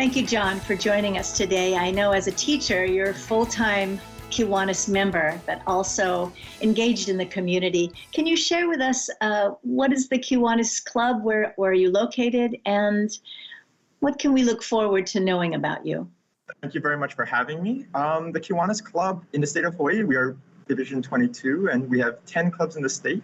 Thank you, John, for joining us today. I know as a teacher, you're a full-time Kiwanis member, but also engaged in the community. Can you share with us what is the Kiwanis Club? Where are you located? And what can we look forward to knowing about you? Thank you very much for having me. The Kiwanis Club in the state of Hawaii, we are Division 22, and we have 10 clubs in the state,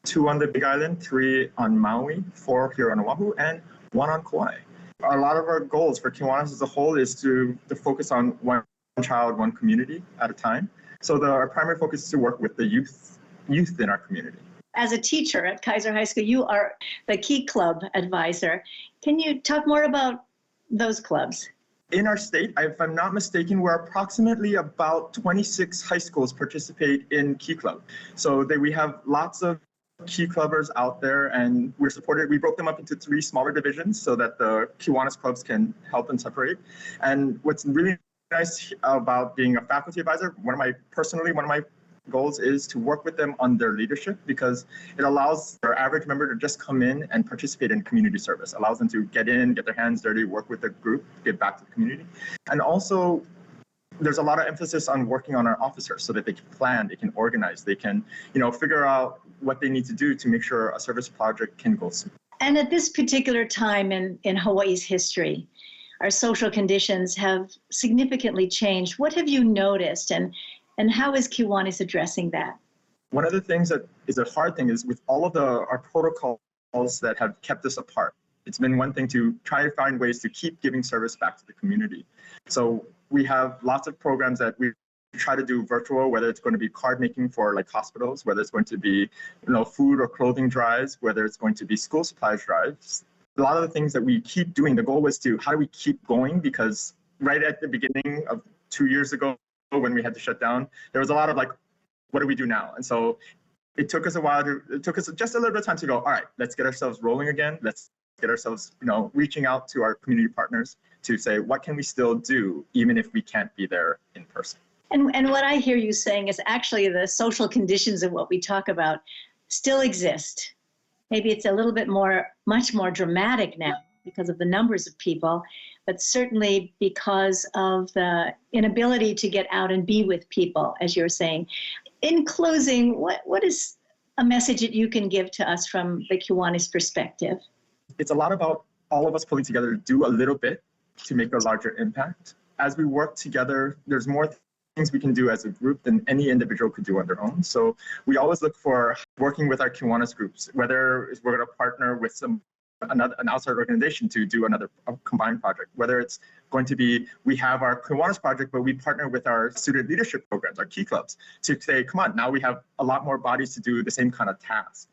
2 on the Big Island, 3 on Maui, 4 here on Oahu, and 1 on Kauai. A lot of our goals for Kiwanis as a whole is to focus on one child, one community at a time. So our primary focus is to work with the youth in our community. As a teacher at Kaiser High School, you are the Key Club advisor. Can you talk more about those clubs? In our state, if I'm not mistaken, we're approximately about 26 high schools participate in Key Club. So we have lots of Key Clubbers out there, and we're supported. We broke them up into 3 smaller divisions so that the Kiwanis clubs can help and separate. And what's really nice about being a faculty advisor, one of my goals is to work with them on their leadership, because it allows our average member to just come in and participate in community service, allows them to get in, get their hands dirty, work with the group, give back to the community. And also, there's a lot of emphasis on working on our officers so that they can plan, they can organize, they can, figure out what they need to do to make sure a service project can go smooth. And at this particular time in Hawaii's history, our social conditions have significantly changed. What have you noticed, and how is Kiwanis addressing that? One of the things that is a hard thing is with all of our protocols that have kept us apart. It's been one thing to try to find ways to keep giving service back to the community. So we have lots of programs that we try to do virtual, whether it's going to be card making for like hospitals, whether it's going to be food or clothing drives, whether it's going to be school supplies drives. A lot of the things that we keep doing, the goal was how do we keep going? Because right at the beginning of 2 years ago, when we had to shut down, there was a lot of what do we do now? And so it took us just a little bit of time to go, all right, let's get ourselves rolling again. Let's get ourselves, reaching out to our community partners to say, what can we still do, even if we can't be there in person? And what I hear you saying is actually the social conditions of what we talk about still exist. Maybe it's a little bit much more dramatic now because of the numbers of people, but certainly because of the inability to get out and be with people, as you're saying. In closing, what is a message that you can give to us from the Kiwanis perspective? It's a lot about all of us pulling together to do a little bit to make a larger impact. As we work together, there's more things we can do as a group than any individual could do on their own. So we always look for working with our Kiwanis groups, whether we're going to partner with an outside organization to do another combined project, whether it's going to be, we have our Kiwanis project, but we partner with our student leadership programs, our Key Clubs, to say, come on, now we have a lot more bodies to do the same kind of task.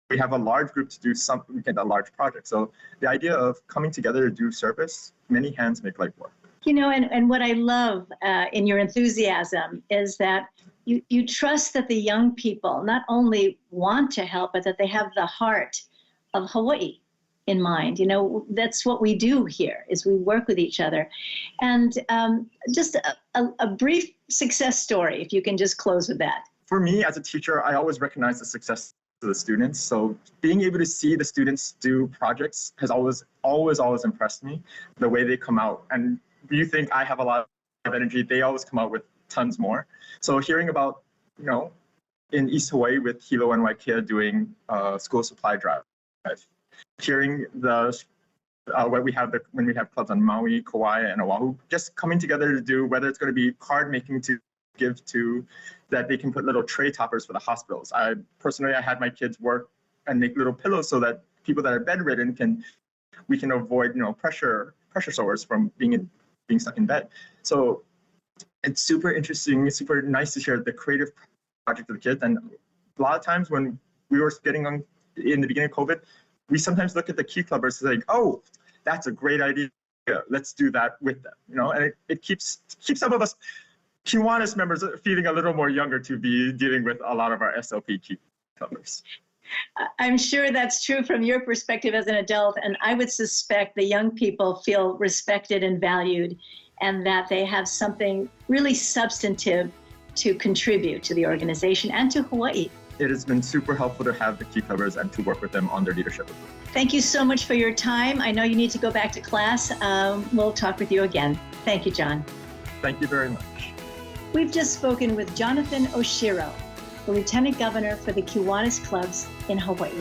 We have a large group to do something, we get a large project. So the idea of coming together to do service, many hands make light work. And what I love in your enthusiasm is that you trust that the young people not only want to help, but that they have the heart of Hawaii in mind. That's what we do here, is we work with each other. And just a brief success story, if you can just close with that. For me, as a teacher, I always recognize the success of the students. So being able to see the students do projects has always impressed me, the way they come out. And you think I have a lot of energy, they always come out with tons more. So hearing about, in East Hawaii with Hilo and Waikea doing school supply drive, hearing when we have clubs on Maui, Kauai, and Oahu, just coming together to do, whether it's going to be card making to give to, that they can put little tray toppers for the hospitals. I had my kids work and make little pillows so that people that are bedridden we can avoid, pressure sores from being stuck in bed. So it's super interesting. It's super nice to share the creative project of the kids. And a lot of times when we were getting on in the beginning of COVID, we sometimes look at the Key Clubbers and say, oh, that's a great idea. Let's do that with them. And it keeps some of us Kiwanis members feeling a little more younger to be dealing with a lot of our SLP Key Clubbers. I'm sure that's true from your perspective as an adult, and I would suspect the young people feel respected and valued, and that they have something really substantive to contribute to the organization and to Hawaii. it has been super helpful to have the key covers and to work with them on their leadership. Thank you so much for your time. I know you need to go back to class. We'll talk with you again. Thank you, John. Thank you very much. We've just spoken with Jonathan Oshiro, the Lieutenant Governor for the Kiwanis Clubs in Hawaii.